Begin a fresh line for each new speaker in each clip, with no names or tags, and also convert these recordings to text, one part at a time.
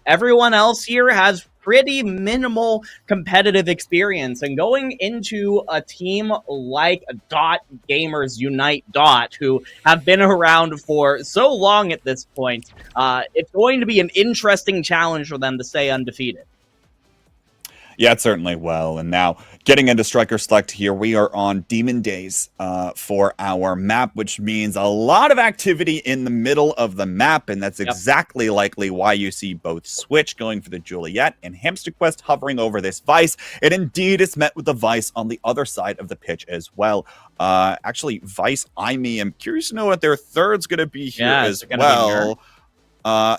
Everyone else here has pretty minimal competitive experience, and going into a team like Dot Gamers Unite Dot, who have been around for so long at this point, it's going to be an interesting challenge for them to stay undefeated.
Yeah, it certainly will. And now, getting into Striker Select here, we are on Demon Days for our map, which means a lot of activity in the middle of the map, and that's exactly likely why you see both Switch going for the Juliet and Hamster Quest hovering over this Vice. And indeed, it's met with the Vice on the other side of the pitch as well. Actually, Vice, I'm curious to know what their third's going to be here as well.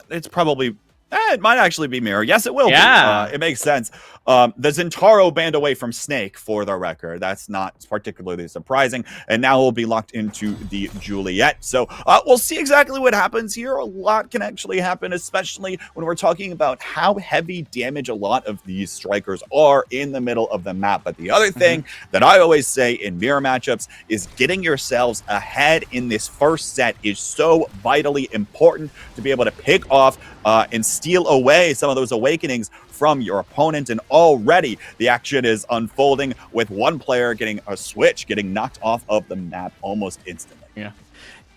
It's probably... it might actually be Mirror. Yes, it will be. It makes sense. The Zentaro banned away from Snake, for the record. That's not particularly surprising. And now we'll be locked into the Juliet. So we'll see exactly what happens here. A lot can actually happen, especially when we're talking about how heavy damage a lot of these strikers are in the middle of the map. But the other thing that I always say in mirror matchups is getting yourselves ahead in this first set is so vitally important to be able to pick off and steal away some of those awakenings from your opponent. And already the action is unfolding with one player getting a switch, getting knocked off of the map almost instantly.
Yeah.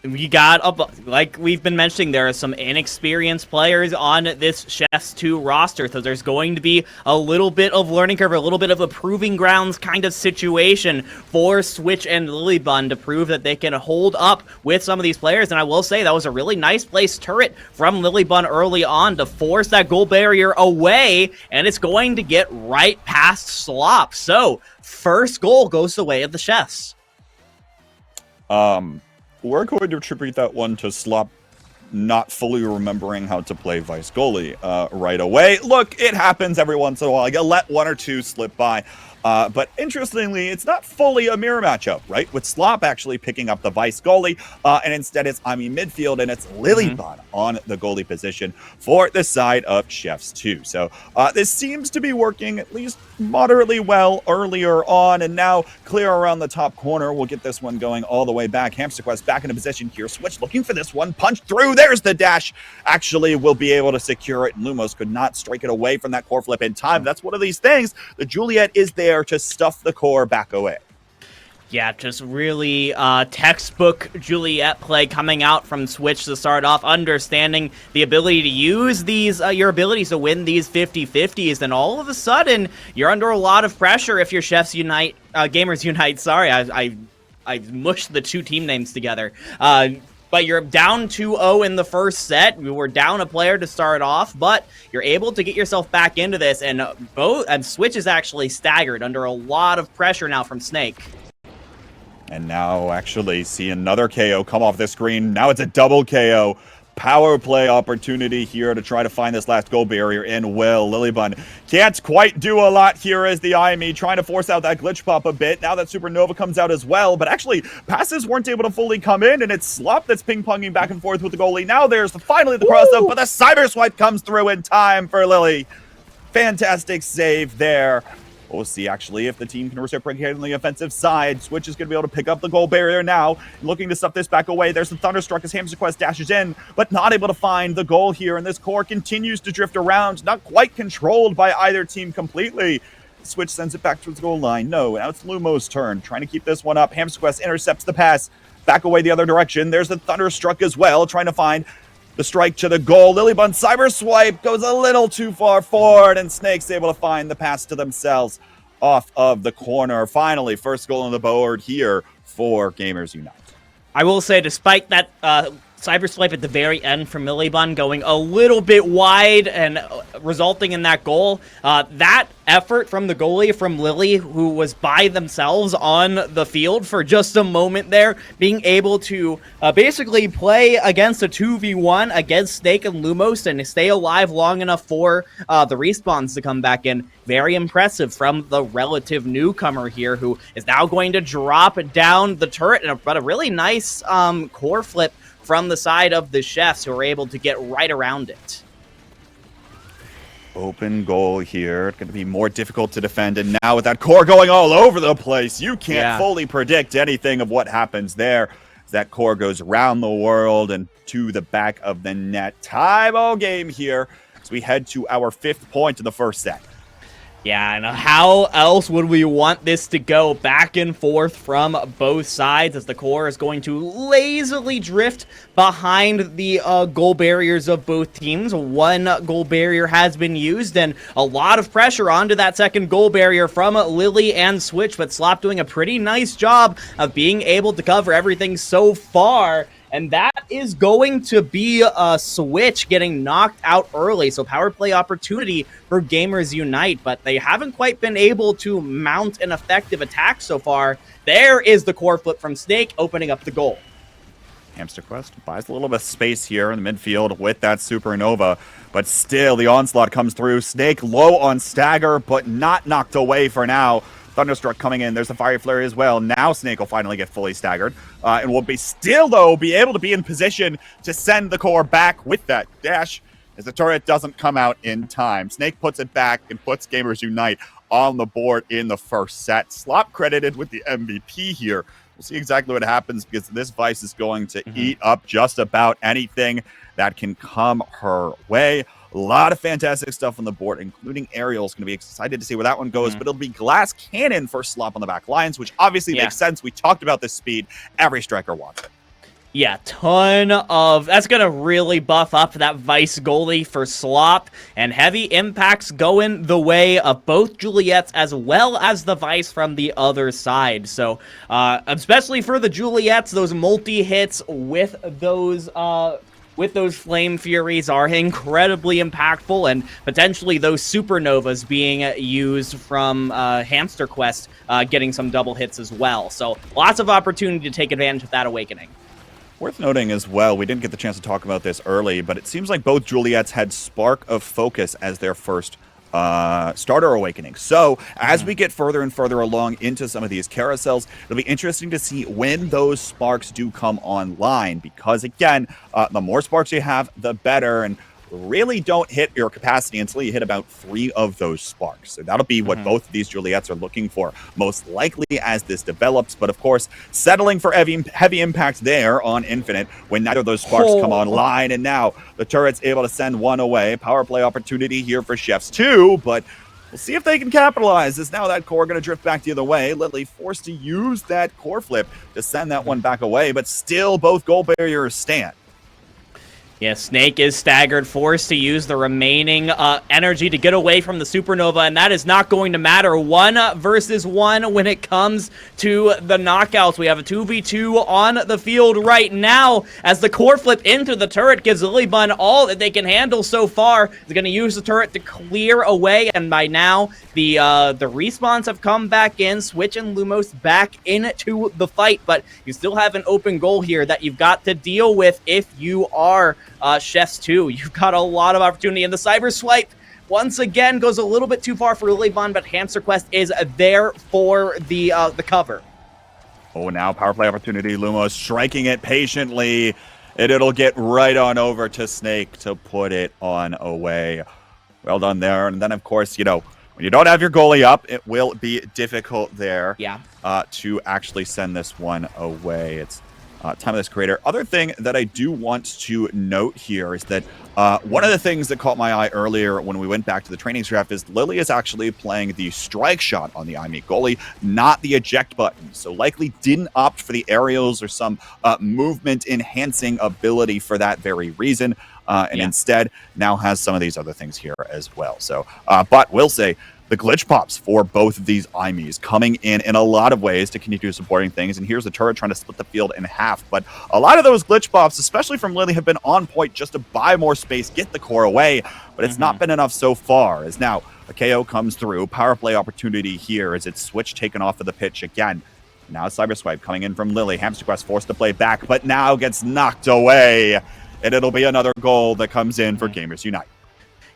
We got, like we've been mentioning, there are some inexperienced players on this Chefs 2 roster, so there's going to be a little bit of learning curve, a little bit of a proving grounds kind of situation for Switch and Lilybun to prove that they can hold up with some of these players. And I will say that was a really nice placed turret from Lilybun early on to force that goal barrier away, and it's going to get right past Slop. So, first goal goes the way of the Chefs.
We're going to attribute that one to Slop not fully remembering how to play Vice goalie right away. Look, it happens every once in a while. You let one or two slip by. But interestingly, it's not fully a mirror matchup, right? With Slop actually picking up the Vice goalie, and instead it's Ami midfield, and it's Lilybun on the goalie position for the side of Chefs 2. So this seems to be working at least moderately well earlier on, and now clear around the top corner. We'll get this one going all the way back. Hamster Quest back into position here. Switch looking for this one. Punch through. There's the dash. Actually, will be able to secure it. Lumost could not strike it away from that core flip in time. That's one of these things. The Juliet is there to stuff the core back away.
Yeah, just really textbook Juliet play coming out from Switch to start off, understanding the ability to use these, your abilities to win these 50-50s, and all of a sudden, you're under a lot of pressure if you're Chefs Unite, Gamers Unite, sorry, I mushed the two team names together. But you're down 2-0 in the first set. You were down a player to start off, but you're able to get yourself back into this, and Switch is actually staggered under a lot of pressure now from Snake.
And now actually see another KO come off the screen. Now it's a double KO. Power play opportunity here to try to find this last goal barrier in Will. Lilybun can't quite do a lot here as the IME trying to force out that glitch pop a bit. Now that Supernova comes out as well, but actually passes weren't able to fully come in, and it's Slop that's ping-ponging back and forth with the goalie. Now there's finally the cross-up, but the cyber swipe comes through in time for Lily. Fantastic save there. We'll see, actually, if the team can reciprocate on the offensive side. Switch is going to be able to pick up the goal barrier now, looking to stuff this back away. There's the Thunderstruck as Hamster Quest dashes in, but not able to find the goal here, and this core continues to drift around, not quite controlled by either team completely. Switch sends it back towards the goal line. No, now it's Lumost's turn, trying to keep this one up. Hamster Quest intercepts the pass, back away the other direction. There's the Thunderstruck as well, trying to find the strike to the goal. Lilybun cyber swipe goes a little too far forward, and Snake's able to find the pass to themselves off of the corner. Finally, first goal on the board here for Gamers Unite.
I will say, despite that cyber swipe at the very end from Lilybun going a little bit wide and resulting in that goal, that effort from the goalie, from Lily, who was by themselves on the field for just a moment there, being able to basically play against a 2v1 against Snake and Lumost and stay alive long enough for the respawns to come back in. Very impressive from the relative newcomer here, who is now going to drop down the turret, but a really nice core flip from the side of the Chefs, who are able to get right around it.
Open goal here. It's going to be more difficult to defend, and now with that core going all over the place, you can't fully predict anything of what happens there. That core goes around the world and to the back of the net. Tie ball game here as we head to our 5th point of the first set.
Yeah, and how else would we want this to go? Back and forth from both sides as the core is going to lazily drift behind the goal barriers of both teams. One goal barrier has been used, and a lot of pressure onto that second goal barrier from Lily and Switch, but Slop doing a pretty nice job of being able to cover everything so far. And that is going to be a Switch getting knocked out early. So power play opportunity for Gamers Unite, but they haven't quite been able to mount an effective attack so far. There is the core flip from Snake, opening up the goal.
Hamster Quest buys a little bit of space here in the midfield with that Supernova, but still the onslaught comes through. Snake low on stagger, but not knocked away for now. Thunderstruck coming in. There's the Fire Flurry as well. Now Snake will finally get fully staggered. And will be still, though, be able to be in position to send the core back with that dash as the turret doesn't come out in time. Snake puts it back and puts Gamers Unite on the board in the first set. Slop credited with the MVP here. We'll see exactly what happens because this Vice is going to eat up just about anything that can come her way. A lot of fantastic stuff on the board, including Ariel's going to be excited to see where that one goes, but it'll be Glass Cannon for Slop on the back lines, which obviously makes sense. We talked about this speed. Every striker wants it.
Yeah, ton of... That's going to really buff up that Vice goalie for Slop, and heavy impacts going the way of both Juliets as well as the Vice from the other side. So, especially for the Juliets, those multi-hits with those Flame Furies are incredibly impactful, and potentially those Supernovas being used from Hamster Quest getting some double hits as well. So lots of opportunity to take advantage of that awakening.
Worth noting as well, we didn't get the chance to talk about this early, but it seems like both Juliets had Spark of Focus as their first starter awakening. So as we get further and further along into some of these carousels, it'll be interesting to see when those sparks do come online, because again, the more sparks you have, the better, and really don't hit your capacity until you hit about 3 of those sparks. So that'll be what both of these Juliets are looking for, most likely as this develops. But of course, settling for heavy impact there on Infinite when neither of those sparks come online. And now the turret's able to send one away. Power play opportunity here for Chefs 2, but we'll see if they can capitalize, as now that core going to drift back the other way. Lily forced to use that core flip to send that one back away, but still both goal barriers stand.
Yeah, Snake is staggered, forced to use the remaining energy to get away from the Supernova, and that is not going to matter. 1 versus 1 when it comes to the knockouts. We have a 2v2 on the field right now as the core flip into the turret gives Lilybun all that they can handle so far. They're going to use the turret to clear away, and by now the respawns have come back in. Switch and Lumost back into the fight, but you still have an open goal here that you've got to deal with if you are Chefs 2. You've got a lot of opportunity, and the cyber swipe once again goes a little bit too far for Lilybun, but Hamster Quest is there for the cover.
Oh, now power play opportunity. Lumos striking it patiently, and it'll get right on over to Snake to put it on away. Well done there. And then, of course, you know, when you don't have your goalie up, it will be difficult there to actually send this one away. It's time of this creator. Other thing that I do want to note here is that one of the things that caught my eye earlier when we went back to the training draft is Lily is actually playing the strike shot on the IME goalie, not the eject button. So likely didn't opt for the aerials or some movement enhancing ability for that very reason. And instead now has some of these other things here as well. So, but will say, the glitch pops for both of these IMEs coming in a lot of ways to continue supporting things. And here's the turret trying to split the field in half. But a lot of those glitch pops, especially from Lily, have been on point just to buy more space, get the core away. But it's not been enough so far. As now a KO comes through. Power play opportunity here as it's Switch taken off of the pitch again. Now Cyber Swipe coming in from Lily. Hamster Quest forced to play back, but now gets knocked away. And it'll be another goal that comes in for Gamers Unite.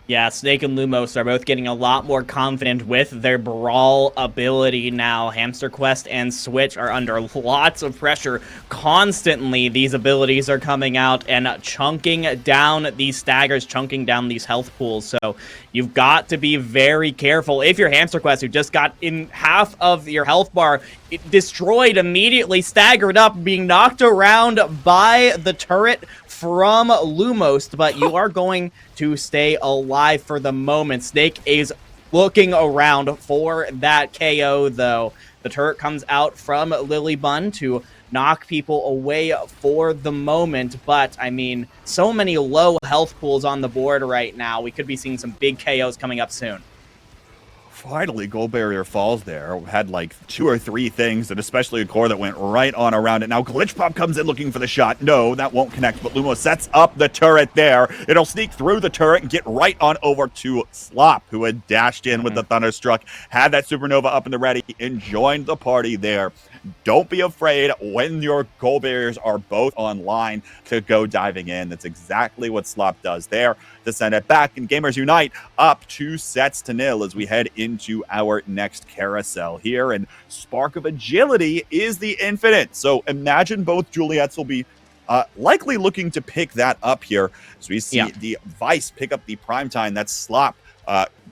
Yeah, Snake and Lumost are both getting a lot more confident with their brawl ability now. Hamster Quest and Switch are under lots of pressure constantly. These abilities are coming out and chunking down these staggers, chunking down these health pools. So you've got to be very careful. If you're Hamster Quest, who just got in half of your health bar destroyed immediately, staggered up, being knocked around by the turret from Lumost, but you are going to stay alive for the moment. Snake is looking around for that KO, though. The turret comes out from Lilybun to knock people away for the moment, but, I mean, so many low health pools on the board right now. We could be seeing some big KOs coming up soon.
Finally, Gold Barrier falls there. Had like 2 or 3 things, and especially a core that went right on around it. Now Glitch Pop comes in looking for the shot. No, that won't connect, but Lumo sets up the turret there. It'll sneak through the turret and get right on over to Slop, who had dashed in with the Thunderstruck, had that Supernova up in the ready, and joined the party there. Don't be afraid when your Gold Barriers are both online to go diving in. That's exactly what Slop does there to send it back. And Gamers Unite up 2-0 as we head into our next carousel here. And Spark of Agility is the Infinite. So imagine both Juliets will be likely looking to pick that up here. So we see the Vice pick up the Primetime. That's Slop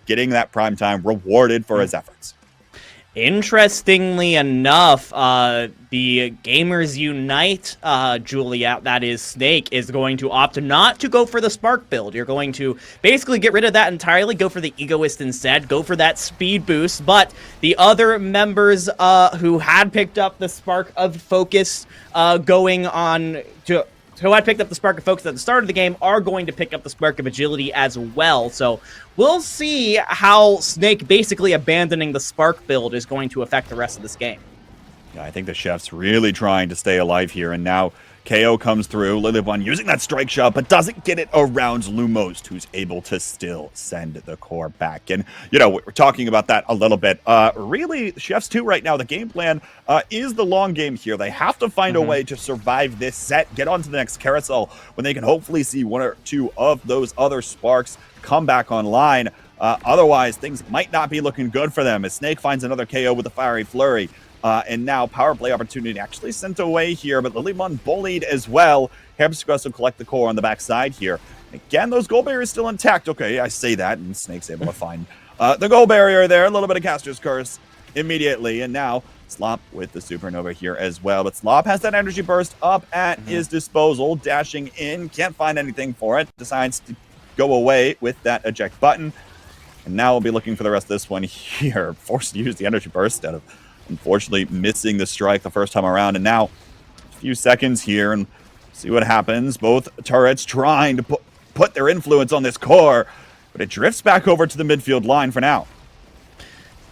getting that Primetime rewarded for his efforts.
Interestingly enough, the Gamers Unite Juliet, that is Snake, is going to opt not to go for the Spark build. You're going to basically get rid of that entirely, go for the Egoist instead, go for that speed boost, but the other members who had picked up the Spark of Focus who had picked up the Spark of Focus at the start of the game are going to pick up the Spark of Agility as well. So we'll see how Snake basically abandoning the Spark build is going to affect the rest of this game.
Yeah, I think the Chef's really trying to stay alive here, and now KO comes through. Lilybun using that strike shot, but doesn't get it around Lumost, who's able to still send the core back. And, you know, we're talking about that a little bit. Really, Chefs 2 right now, the game plan is the long game here. They have to find a way to survive this set, get on to the next carousel, when they can hopefully see 1 or 2 of those other Sparks come back online. Otherwise, things might not be looking good for them as Snake finds another KO with a Fiery Flurry. And now power play opportunity actually sent away here, but Lilybun bullied as well. Hamsterquest will collect the core on the backside here. Again, those Gold Barriers still intact. Okay, I say that, and Snake's able to find the Gold Barrier there. A little bit of Caster's Curse immediately, and now Slop with the Supernova here as well. But Slop has that Energy Burst up at his disposal, dashing in, can't find anything for it, decides to go away with that eject button. And now we'll be looking for the rest of this one here. Forced to use the Energy Burst out of, unfortunately, missing the strike the first time around. And now a few seconds here and see what happens. Both turrets trying to put their influence on this core, but it drifts back over to the midfield line for now.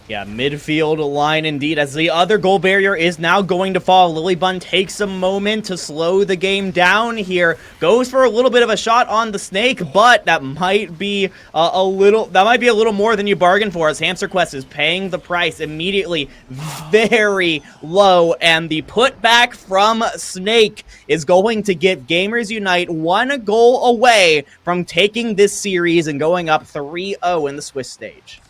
Yeah, midfield line indeed, as the other Gold Barrier is now going to fall. Lilybun takes a moment to slow the game down here. Goes for a little bit of a shot on the Snake, but that might be a little more than you bargained for, as Hamsterquest is paying the price immediately very low, and the putback from Snake is going to get Gamers Unite 1 goal away from taking this series and going up 3-0 in the Swiss stage.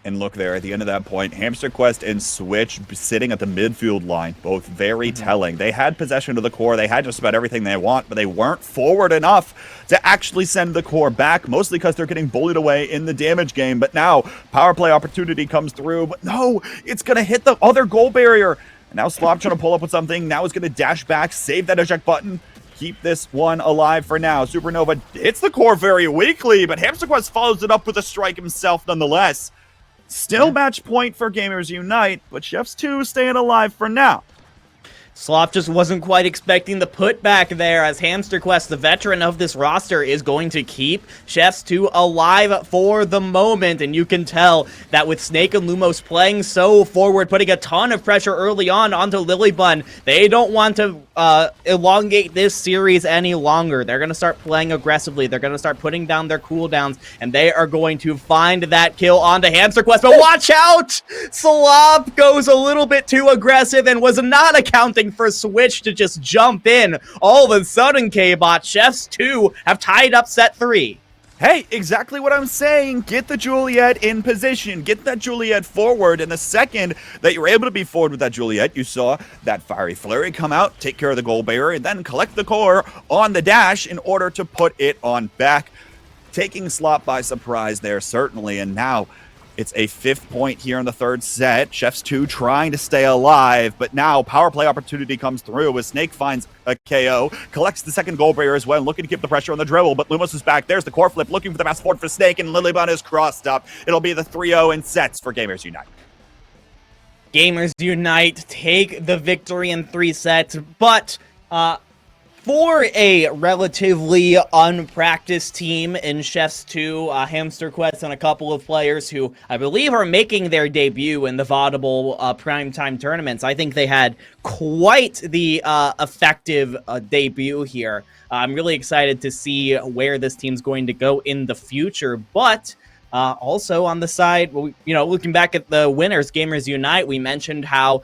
And look there, at the end of that point, Hamsterquest and Switch sitting at the midfield line, both very telling. They had possession of the core, they had just about everything they want, but they weren't forward enough to actually send the core back, mostly because they're getting bullied away in the damage game. But now, power play opportunity comes through, but no, it's going to hit the other Gold Barrier. And now Slop trying to pull up with something, now he's going to dash back, save that eject button, keep this one alive for now. Supernova hits the core very weakly, but Hamsterquest follows it up with a strike himself nonetheless. Still match point for Gamers Unite, but Chefs 2 staying alive for now.
Slop just wasn't quite expecting the putback there, as Hamsterquest, the veteran of this roster, is going to keep Chefs 2 alive for the moment. And you can tell that with Snake and Lumost playing so forward, putting a ton of pressure early on onto Lilybun, they don't want to elongate this series any longer. They're going to start playing aggressively. They're going to start putting down their cooldowns, and they are going to find that kill onto Hamsterquest. But watch out! Slop goes a little bit too aggressive and was not accounting for Switch to just jump in. All of a sudden, Kbot, Chefs 2 have tied up set 3.
Hey, exactly what I'm saying. Get the Juliet in position. Get that Juliet forward. And the second that you're able to be forward with that Juliet, you saw that Fiery Flurry come out, take care of the Gold Barrier, and then collect the core on the dash in order to put it on back. Taking Slop by surprise there, certainly. And now It's a 5th point here in the 3rd set. Chefs 2 trying to stay alive, but now power play opportunity comes through as Snake finds a KO, collects the 2nd goal barrier as well, looking to keep the pressure on the dribble, but Lumost is back. There's the core flip, looking for the pass forward for Snake, and Lilybun is crossed up. It'll be the 3-0 in sets for Gamers Unite.
Gamers Unite take the victory in 3 sets, but for a relatively unpracticed team in Chefs 2, Hamster Quest and a couple of players who I believe are making their debut in the Vodible Primetime tournaments, I think they had quite the effective debut here. I'm really excited to see where this team's going to go in the future, but also on the side, looking back at the winners, Gamers Unite, we mentioned how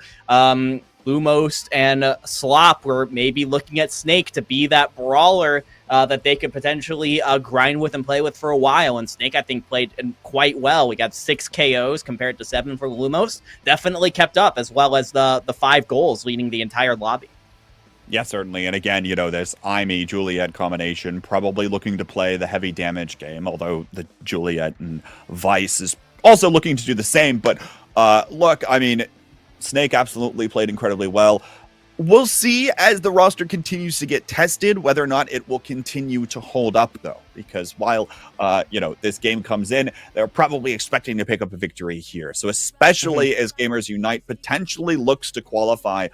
Lumost and Slop were maybe looking at Snake to be that brawler that they could potentially grind with and play with for a while. And Snake, I think, played quite well. We got 6 KOs compared to 7 for Lumost. Definitely kept up, as well as the 5 goals leading the entire lobby.
Yeah, certainly. And again, this Imi Juliet combination probably looking to play the heavy damage game, although the Juliet and Vice is also looking to do the same. But look, I mean, Snake absolutely played incredibly well. We'll see as the roster continues to get tested whether or not it will continue to hold up, though, because while this game comes in, they're probably expecting to pick up a victory here. So especially as Gamers Unite potentially looks to qualify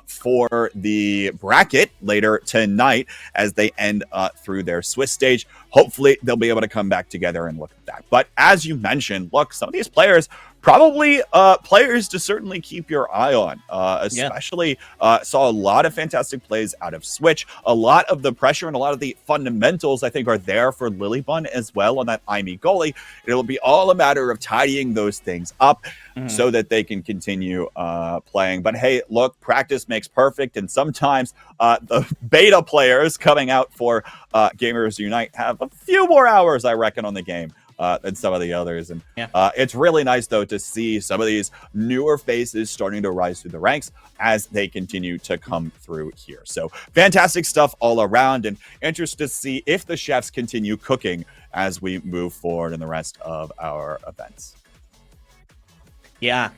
for the bracket later tonight as they end through their Swiss stage. Hopefully they'll be able to come back together and look at that. But as you mentioned, look, some of these players probably players to certainly keep your eye on, especially saw a lot of fantastic plays out of Switch. A lot of the pressure and a lot of the fundamentals, I think, are there for Lilybun as well on that Imi goalie. It'll be all a matter of tidying those things up so that they can continue playing. But hey, look, practice makes perfect. And sometimes the beta players coming out for Gamers Unite have a few more hours, I reckon, on the game than some of the others. And it's really nice, though, to see some of these newer faces starting to rise through the ranks as they continue to come through here. So fantastic stuff all around, and interested to see if the chefs continue cooking as we move forward in the rest of our events.
Yeah,